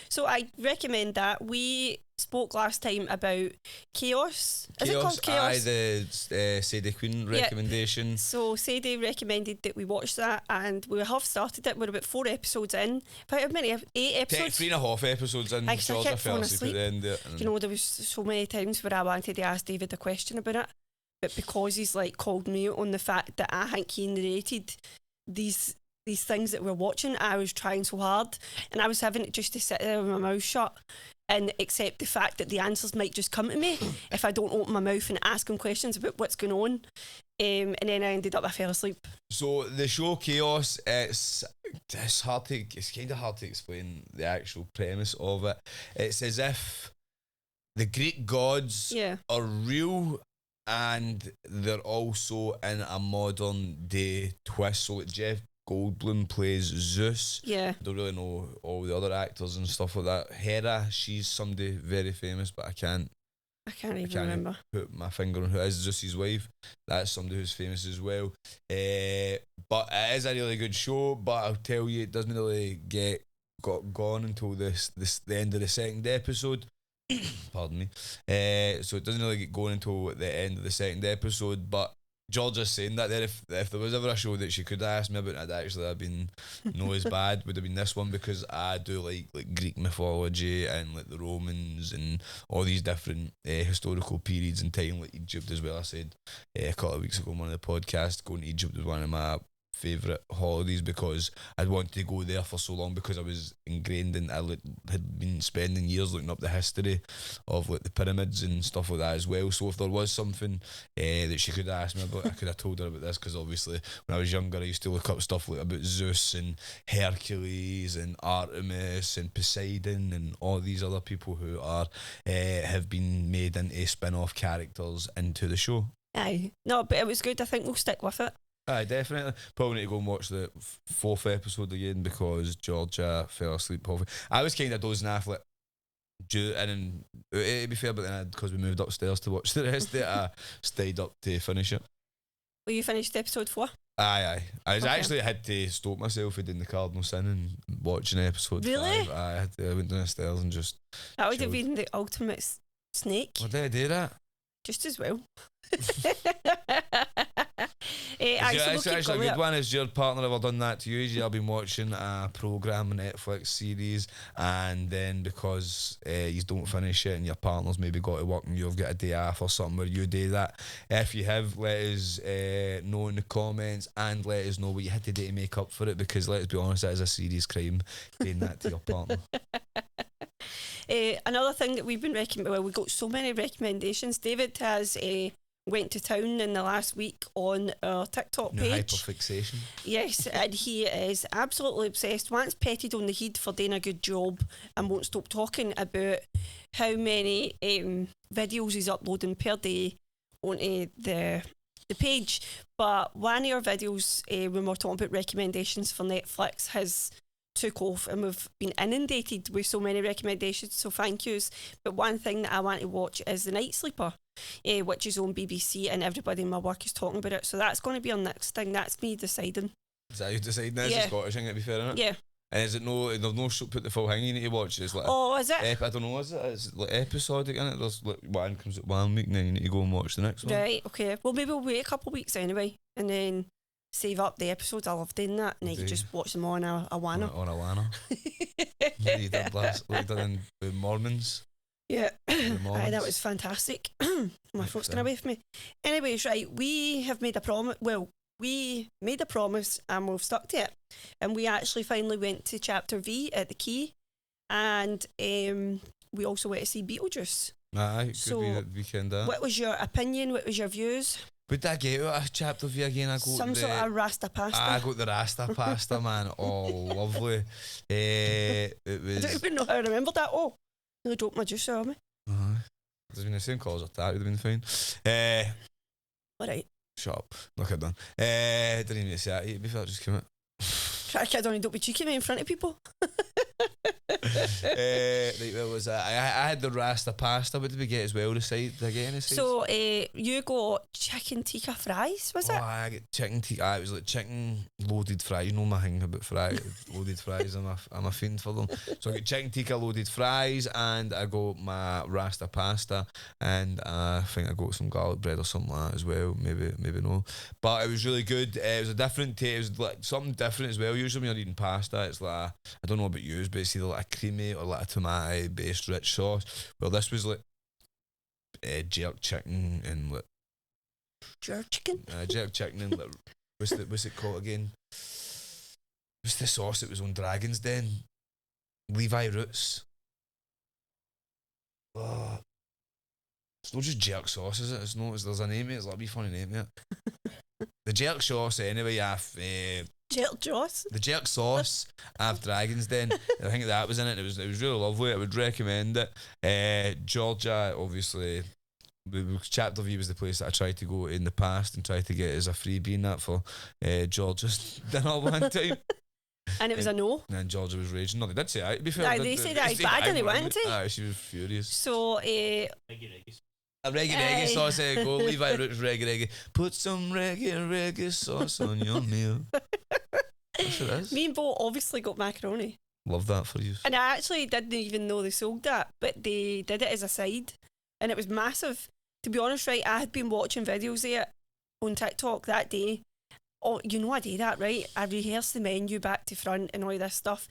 So I recommend that. We spoke last time about Chaos. Is it called Chaos? Aye, the Sadie Queen recommendation. So Sadie recommended that we watch that, and we have started it. We're about 4 episodes in. About how many? 8 episodes? 3.5 episodes in. I kept falling asleep. You know, there was so many times where I wanted to ask David a question about it, but because he's like called me out on the fact that I think he narrated these things that we're watching, I was trying so hard, and I was having just to sit there with my mouth shut and accept the fact that the answers might just come to me if I don't open my mouth and ask him questions about what's going on. And then I fell asleep. So the show Chaos, it's kind of hard to explain the actual premise of it. It's as if the Greek gods are real, and they're also in a modern day twist. So like Jeff Goldblum plays Zeus. Yeah. I don't really know all the other actors and stuff like that. Hera, she's somebody very famous, but I can't even remember. Put my finger on who is Zeus's wife. That's somebody who's famous as well. But it is a really good show, but I'll tell you, it doesn't really got gone until the end of the second episode. Pardon me. So it doesn't really get going until the end of the second episode, but Georgia's saying that there, if there was ever a show that she could have asked me about, I'd actually have been no as bad, would have been this one, because I do like Greek mythology and like the Romans and all these different historical periods in time, like Egypt as well. I said a couple of weeks ago on one of the podcasts, going to Egypt was one of my favourite holidays, because I'd wanted to go there for so long, because I was ingrained in, I had been spending years looking up the history of like the pyramids and stuff like that as well. So if there was something that she could ask me about, I could have told her about this, because obviously when I was younger I used to look up stuff like about Zeus and Hercules and Artemis and Poseidon and all these other people who are have been made into spin-off characters into the show. Aye. No, but it was good. I think we'll stick with it. Aye, definitely. Probably need to go and watch the 4th episode again because Georgia fell asleep halfway. I was kind of dozing off, like, and to be fair, but then because we moved upstairs to watch the rest of it, I stayed up to finish it. Well, you finished episode 4? Aye. I actually had to stop myself from doing the cardinal sin and watching episode 5. Really? I went downstairs and just. That would have been the ultimate snake. Well, did I do that? Just as well. It's actually a good one. Has your partner ever done that to you? You've been watching a programme, a Netflix series, and then because you don't finish it and your partner's maybe got to work and you've got a day off or something where you do that. If you have, let us know in the comments and let us know what you had to do to make up for it, because let's be honest, that is a serious crime doing that to your partner. Another thing that we've been we got so many recommendations. David has went to town in the last week on our TikTok page. Hyperfixation. Yes, and he is absolutely obsessed. Once petted on the head for doing a good job and won't stop talking about how many videos he's uploading per day onto the page. But one of our videos, when we're talking about recommendations for Netflix, has took off and we've been inundated with so many recommendations, so thank yous. But one thing that I want to watch is The Night Sleeper, which is on BBC, and everybody in my work is talking about it, so that's going to be our next thing. That's me deciding. Is that you deciding? That's a Scottish thing, to be fair, isn't it? Yeah. And is it they've no put the full thing you need to watch? It's like is it? I don't know, is it like episodic in it? There's like one comes at 1 week and then you need to go and watch the next one. Right, okay. Well, maybe we'll wait a couple of weeks anyway and then save up the episodes. I love doing that, and then you just watch them on a Wana. On a Wana. What you did last, what you did in the Mormons. Yeah. Aye, that was fantastic. My throat's getting away from me. Anyways, right, we have made a promise. Well, we made a promise and we've stuck to it. And we actually finally went to Chapter V at the Quay, and we also went to see Beetlejuice. Aye, good weekend. What was your opinion? What was your views? Would I get out a Chapter V again? I got some sort of Rasta pasta. I got the Rasta pasta, man. Oh, lovely. It was. I don't even know how I remember that. Oh, I dropped my juice on me. There's been the same colours of that. Would have been fine. Alright. Shut up. Look at done. Didn't even say that before I just came out. Try to kid on, don't be cheeky me in front of people. Right, where was that? I had the Rasta pasta. What did we get as well? The side? Did I get any sides? So you got chicken tikka fries, was it? I got chicken tikka. It was like chicken loaded fries. You know my thing about loaded fries. I'm a fiend for them. So I got chicken tikka loaded fries, and I got my Rasta pasta, and I think I got some garlic bread or something like that as well. Maybe no. But it was really good. It was a different taste. It was like something different as well. Usually when you're eating pasta, it's like, I don't know about yours, but it's either like a creamy or like a tomato based rich sauce. Well, this was like jerk chicken and like jerk chicken and like what's it called again? What's the sauce that was on Dragon's Den? Levi Roots. Oh, it's not just jerk sauce, is it? It's not. There's a name. It's like a wee funny name. Yeah. The jerk sauce. Anyway, jerk sauce. The jerk sauce of Dragon's Den. I think that was in it. It was really lovely. I would recommend it. Georgia, obviously, Chapter V was the place that I tried to go in the past and tried to get as a freebie and that for Georgia's dinner one time. And it was a no. And then Georgia was raging. No, they did say aye. To be fair, they said aye, but I didn't want it. Aye, she was furious. So, a reggae sauce, go Levi Roots reggae. Put some reggae sauce on your meal. That's what it is. Me and Bo obviously got macaroni. Love that for you. And I actually didn't even know they sold that, but they did it as a side, and it was massive. To be honest, right, I had been watching videos of it on TikTok that day. Oh, you know I do that, right? I rehearsed the menu back to front and all this stuff,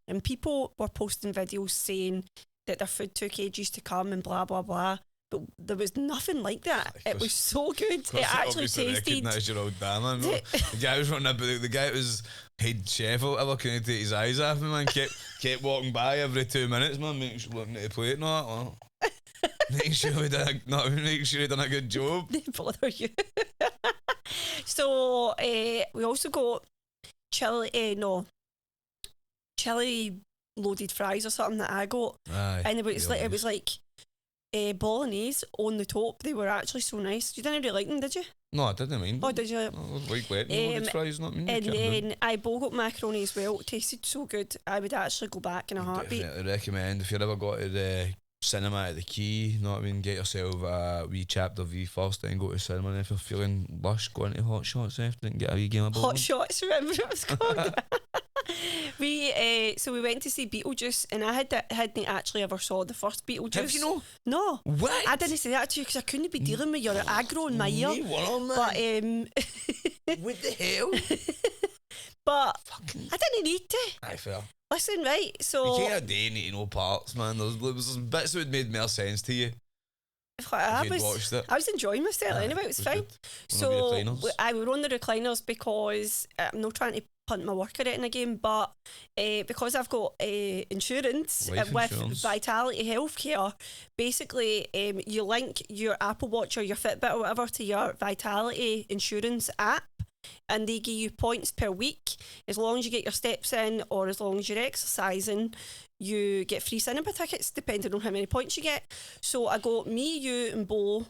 and people were posting videos saying that their food took ages to come and blah blah blah. But there was nothing like that. It was so good. It actually tasted. Recognised your old dama. The guy was running about. The guy was head chef or whatever. Couldn't take his eyes off me, man. Kept walking by every 2 minutes, man. Making sure looking at the plate and all that. Making sure he done a good job. They bother you. So we also got chili loaded fries or something that I got. Aye, and it was like bolognese on the top. They were actually so nice. You didn't really like them, did you? No, I didn't mind them. Oh, did you? I like wet fries, not me. And then I got macaroni as well. It tasted so good. I would actually go back in a heartbeat. Definitely recommend if you ever got to the cinema at the Quay, you know what I mean, get yourself a wee chapter V first, then go to cinema, and if you're feeling lush, go into Hot Shots after and get a wee game of bowling. Hot Shots, remember it was called? So we went to see Beetlejuice, and I hadn't actually ever saw the first Beetlejuice. Have you know? No. What? I didn't say that to you because I couldn't be dealing with your aggro in my ear. But what the hell? But I didn't need to. Aye, fair. Listen, right, so... You can't need to know parts, man. There was some bits that made more sense to you. I was enjoying myself anyway, it was fine. So I were on the recliners because I'm not trying to punt my work at it in a game, but because I've got insurance with Vitality Healthcare, basically you link your Apple Watch or your Fitbit or whatever to your Vitality insurance app, and they give you points per week. As long as you get your steps in or as long as you're exercising, you get free cinema tickets depending on how many points you get. So I got me, you and Bo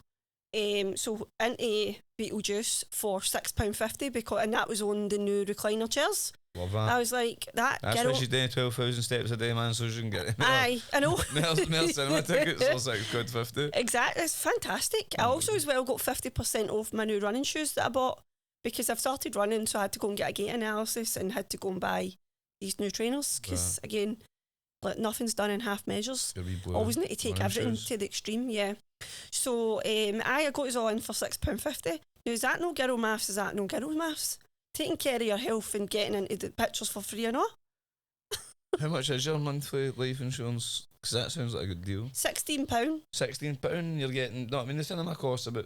so into Beetlejuice for £6.50 and that was on the new recliner chairs. Love that. I was like, that's why she's doing 12,000 steps a day, man, so she can get it. Aye, I know. More cinema tickets for £6.50. Exactly, it's fantastic. I also as well got 50% off my new running shoes that I bought because I've started running, so I had to go and get a gait analysis and had to go and buy these new trainers because again, like nothing's done in half measures. Always need to take everything to the extreme, yeah. So I got us all in for £6.50. Now is that no girl maths? Is that no girl maths? Taking care of your health and getting into the pictures for free or not? How much is your monthly life insurance? Because that sounds like a good deal. £16. £16, you're getting, no, I mean the cinema costs about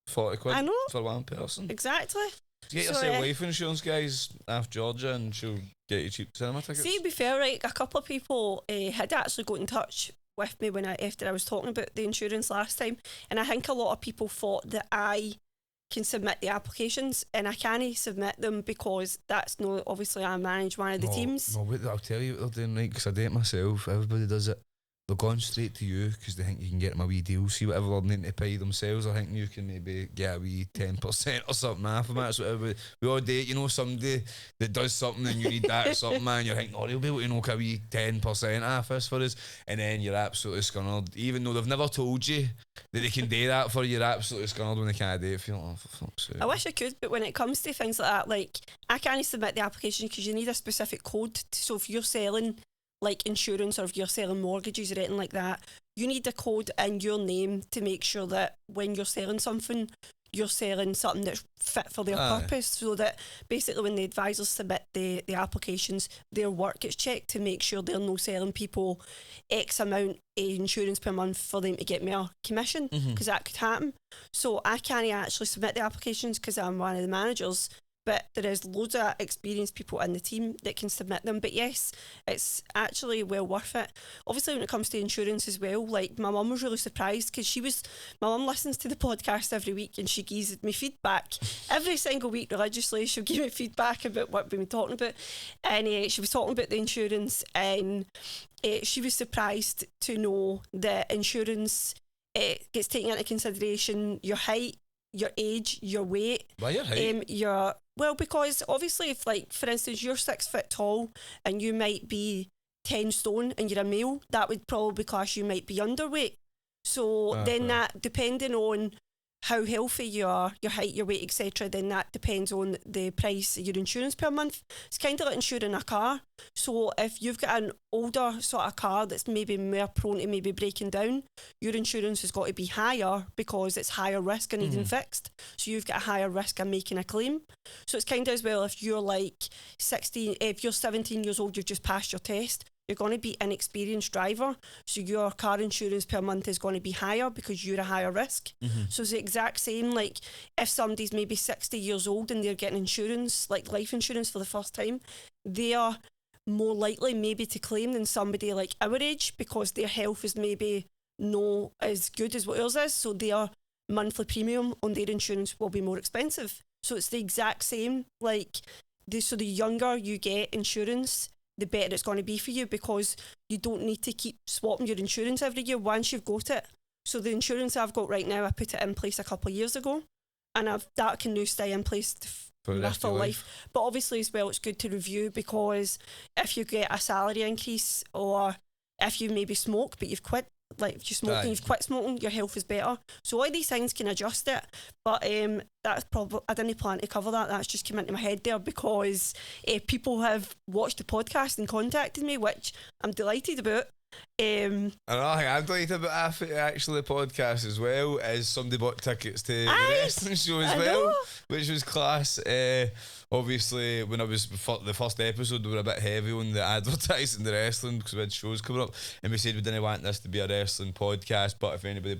40 quid. I know. For one person. Exactly. Get yourself life insurance, guys. Ask Georgia and she'll get you cheap cinema tickets. See, to be fair, right, a couple of people had actually got in touch with me after I was talking about the insurance last time, and I think a lot of people thought that I can submit the applications and I can't submit them because that's no, obviously I manage one of the teams. No, but I'll tell you what they're doing, right, because I do it myself. Everybody does it. They're going straight to you because they think you can get them a wee deal. See whatever they're needing to pay themselves, I think you can maybe get a wee 10% or something off of it. That's whatever we all do it. You know, somebody that does something and you need that or something, man, you're thinking, oh, they'll be able to knock a wee 10% off this for us, and then you're absolutely scunnered. Even though they've never told you that they can do that for you, you're absolutely scunnered when they can't do it. Feel like, oh, for fuck's sake. I wish I could, but when it comes to things like that, like I can't submit the application because you need a specific code. So if you're selling like insurance or if you're selling mortgages or anything like that, you need a code in your name to make sure that when you're selling something that's fit for their purpose, so that basically when the advisors submit the applications, their work gets checked to make sure they're not selling people X amount of insurance per month for them to get more commission, because that could happen. So I can't actually submit the applications because I'm one of the managers, but there is loads of experienced people in the team that can submit them. But yes, it's actually well worth it. Obviously, when it comes to insurance as well, like my mum was really surprised because my mum listens to the podcast every week and she gives me feedback. Every single week religiously, she'll give me feedback about what we've been talking about. And she was talking about the insurance and she was surprised to know that insurance gets taken into consideration your height, your age, your weight. Why your height? Well, because obviously if, like, for instance, you're 6 foot tall and you might be 10 stone and you're a male, that would probably class you might be underweight. So that, depending on how healthy you are, your height, your weight, etc., then that depends on the price of your insurance per month. It's kind of like insuring a car. So if you've got an older sort of car that's maybe more prone to maybe breaking down, your insurance has got to be higher because it's higher risk of needing fixed. So you've got a higher risk of making a claim. So it's kind of as well if you're like 16, if you're 17 years old, you've just passed your test, you're going to be an experienced driver, so your car insurance per month is going to be higher because you're a higher risk. So it's the exact same, like if somebody's maybe 60 years old and they're getting insurance, like life insurance for the first time, they are more likely maybe to claim than somebody like our age because their health is maybe not as good as what ours is, so their monthly premium on their insurance will be more expensive. So it's the exact same, like so the younger you get insurance, the better it's going to be for you because you don't need to keep swapping your insurance every year. Once you've got it, So the insurance I've got right now, I put it in place a couple of years ago, and that can now stay in place for my full life. But obviously as well, it's good to review, because if you get a salary increase, or if you maybe smoke but you've quit, like if you smoke and you've quit smoking, your health is better. So all these things can adjust it. But that's probably, I didn't plan to cover that. That's just come into my head there, because people have watched the podcast and contacted me, which I'm delighted about. I know, I'm delighted about actually the podcast as well, as somebody bought tickets to the wrestling show as well, which was class. Obviously, when I was the first episode, we were a bit heavy on the advertising the wrestling, because we had shows coming up, and we said we didn't want this to be a wrestling podcast, but if anybody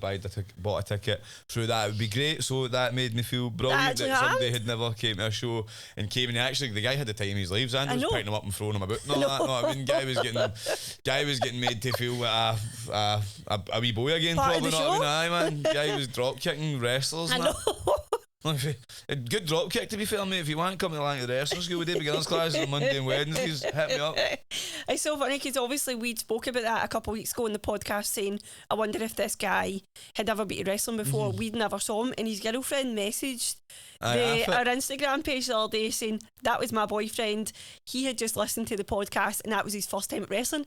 bought a ticket through that, it would be great. So that made me feel brilliant that somebody had never came to a show and came, and actually the guy had the time of his lives, and was picking him up and throwing him about. I mean, guy was getting made to feel like a wee boy again, probably not. I mean, man, guy was drop kicking wrestlers. I know. A good drop kick, to be fair, mate. If you want to come to the line of the wrestling school, we do beginners classes on Monday and Wednesdays. Hit me up. It's so funny, because obviously we'd spoke about that a couple of weeks ago in the podcast, saying I wonder if this guy had ever been to wrestling before. We'd never saw him, and his girlfriend messaged our Instagram page the other day saying that was my boyfriend. He had just listened to the podcast, and that was his first time at wrestling.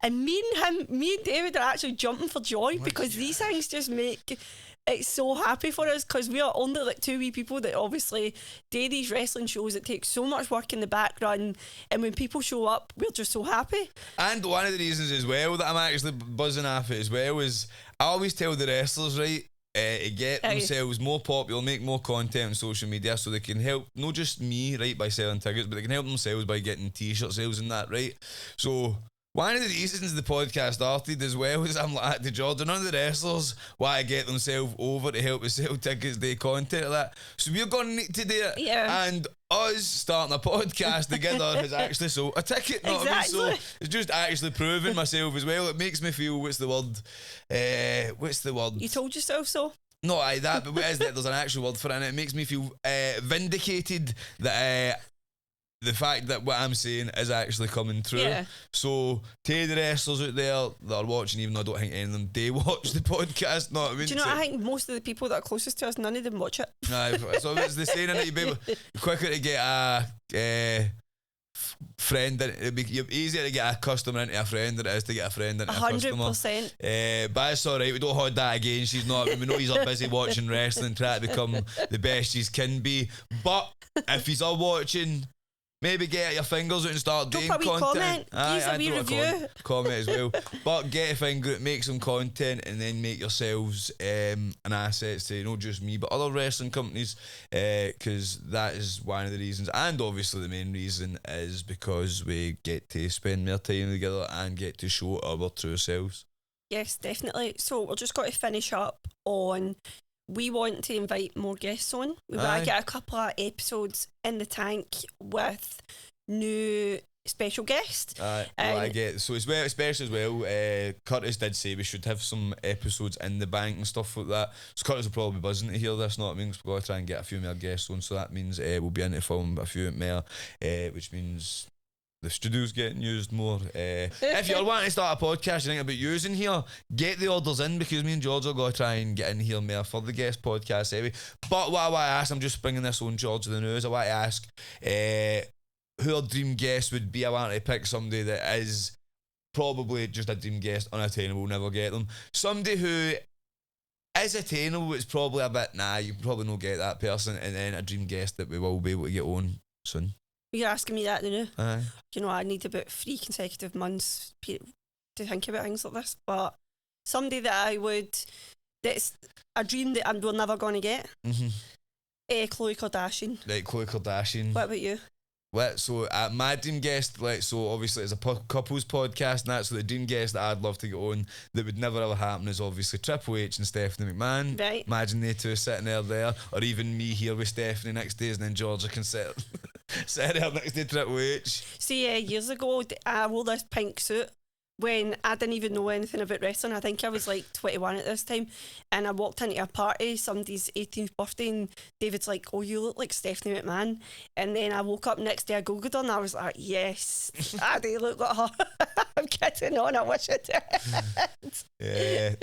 And me and David are actually jumping for joy, because these things just make it's so happy for us, because we are only like two wee people that obviously do these wrestling shows. It takes so much work in the background, and when people show up, we're just so happy. And one of the reasons as well that I'm actually buzzing off it as well is I always tell the wrestlers, right, to get themselves more popular, make more content on social media, so they can help not just me, right, by selling tickets, but they can help themselves by getting t-shirt sales and that, right? So one of the reasons the podcast started as well is I'm like to Jordan, none of the wrestlers want to get themselves over to help us sell tickets, do content like that. So we're going to need to do it. Yeah. And us starting a podcast together has actually sold a ticket. Exactly. I mean? So it's just actually proving myself as well. It makes me feel, what's the word? You told yourself so. No, that, but what is that? There's an actual word for it, and it makes me feel vindicated that the fact that what I'm saying is actually coming true. Yeah. So, to the wrestlers out there that are watching, even though I don't think any of them do watch the podcast, know what I mean? Do you know, I think most of the people that are closest to us, none of them watch it. So it's the saying, that you're quicker to get a friend, it'd be easier to get a customer into a friend than it is to get a friend into a customer. 100%. But it's alright, we don't hold that against. She's not. We know he's up busy watching wrestling, trying to become the best he can be. But if he's all watching, maybe get your fingers out and start doing content. Comment. Use a review. Comment as well. But get a finger out, make some content, and then make yourselves an asset to not just me, but other wrestling companies, because that is one of the reasons. And obviously the main reason is because we get to spend more time together and get to show our true selves. Yes, definitely. So we're just got to finish up on, we want to invite more guests on. We want to get a couple of episodes in the tank with new special guests. I get so as well, especially as well. Curtis did say we should have some episodes in the bank and stuff like that. So Curtis will probably be buzzing to hear this. Know what I mean? So we've got to try and get a few more guests on. So that means we'll be in to film a few more, which means the studio's getting used more. If you're wanting to start a podcast, you think about using here, get the orders in, because me and George are going to try and get in here more for the guest podcast anyway. But what I want to ask, I'm just bringing this on George of the news, I want to ask who our dream guest would be. I want to pick somebody that is probably just a dream guest, unattainable, we'll never get them. Somebody who is attainable, it's probably a bit, you probably not get that person, and then a dream guest that we will be able to get on soon. You're asking me that now. You know, I need about 3 consecutive months to think about things like this. But somebody that that's a dream that we're never going to get. Khloe Kardashian. Right, Khloe Kardashian. What about you? So my dream guest, so obviously it's a couples podcast and that, so the dream guest that I'd love to get on that would never ever happen is obviously Triple H and Stephanie McMahon. Right. Imagine they two sitting there, or even me here with Stephanie next day, and then Georgia can sit there next to Triple H. See, years ago I wore this pink suit when I didn't even know anything about wrestling. I think I was like 21 at this time, and I walked into a party, somebody's 18th birthday, and David's like, "Oh, you look like Stephanie McMahon." And then I woke up next day, I googled her, and I was like, "Yes, I do look like her." I'm kidding on, I wish I did. Yeah.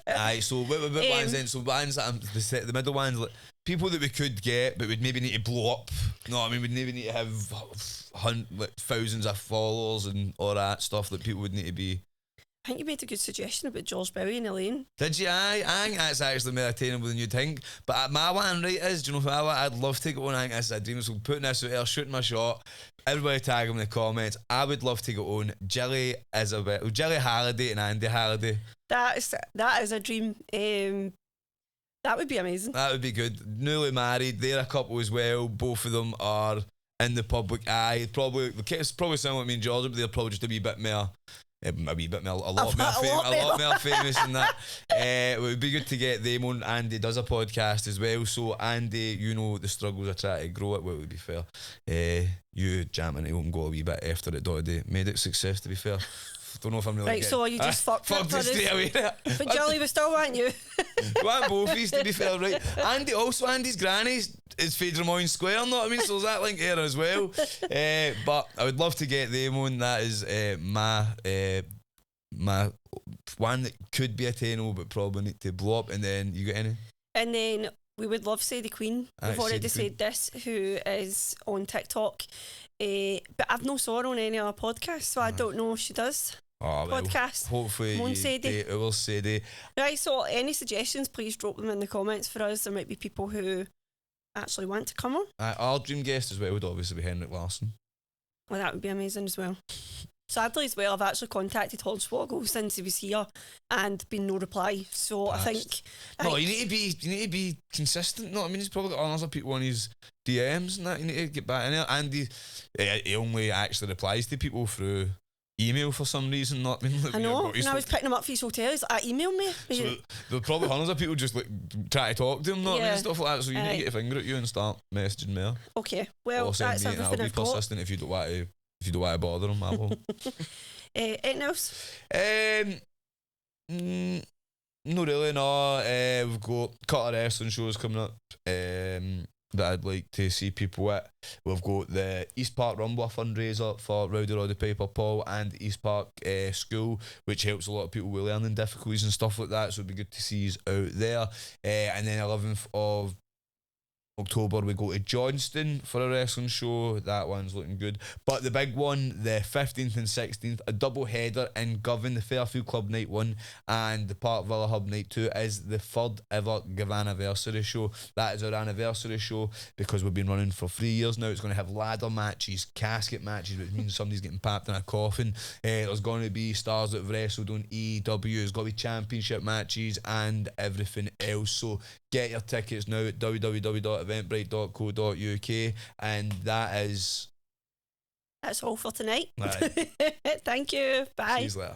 Aye, so what ones then? So ones that the middle ones, like people that we could get, but we'd maybe need to blow up. No, I mean, we'd maybe need to have thousands of followers and all that stuff that people would need to be. I think you made a good suggestion about George Bowie and Elaine. Did you? I think that's actually more attainable than you'd think. But my one, right, is, do you know what I'd love to go on? I think that's a dream. So putting this out there, shooting my shot. Everybody tag them in the comments. I would love to go on Jilly Halliday and Andy Halliday. That is a dream. That would be amazing. That would be good. Newly married, they're a couple as well. Both of them are in the public eye. It's probably similar to me and Georgia, but they're probably just a lot more famous than that. It would be good to get them on. Andy does a podcast as well, so Andy, you know the struggles of trying to grow it. Well, it would be fair. You jamming it and go a wee bit after it already made it success, to be fair. Don't know if I'm really right, so you just fucked it straight away. But Jolly, we still want you. We want both of these, to be fair, right? Andy's granny is Faye Moyne Square, know what I mean? So there's that link here as well. But I would love to get them on. That is my one that could be attainable, but probably need to blow up. And then you got any? And then we would love Sadie Queen. We've already said this, who is on TikTok. But I've no saw her on any other podcast, so I don't know if she does. Podcast. Well, hopefully Sadie. It will Sadie. Right, so any suggestions, please drop them in the comments for us. There might be people who actually want to come on. Our dream guest as well would obviously be Henrik Larsson. Well, that would be amazing as well. Sadly as well, I've actually contacted Hornswoggle since he was here and been no reply. So I think you need to be consistent. No, I mean, he's probably got other people on his DMs and that. You need to get back in there. And he only actually replies to people through email for some reason. Not I know. And I was picking him up for his hotel. He's like, email me. So there are probably hundreds of people just like try to talk to him, not and stuff like that. So you need to get a finger at you and start messaging me. Okay. Well, that's everything I'll be persistent if you don't want to. If you don't want to bother him, I will. Anything else? No, really, no. We've got a couple of wrestling shows coming up that I'd like to see people at. We've got the East Park Rumble fundraiser for Rowdy Roddy Piper Paul and East Park School, which helps a lot of people with learning difficulties and stuff like that, so it'd be good to see us out there. And then 11th of October we go to Johnston for a wrestling show. That one's looking good. But the big one, the 15th and 16th, a double header in Govan, the Fairfield Club Night 1 and the Park Villa Hub Night 2 is the third ever Givanniversary show. That is our anniversary show because we've been running for 3 years now. It's going to have ladder matches, casket matches, which means somebody's getting papped in a coffin. There's going to be stars that have wrestled on EW. There's going to be championship matches and everything else. So get your tickets now at www.eventbrite.co.uk, and that's all for tonight. Right. Thank you. Bye. See you later.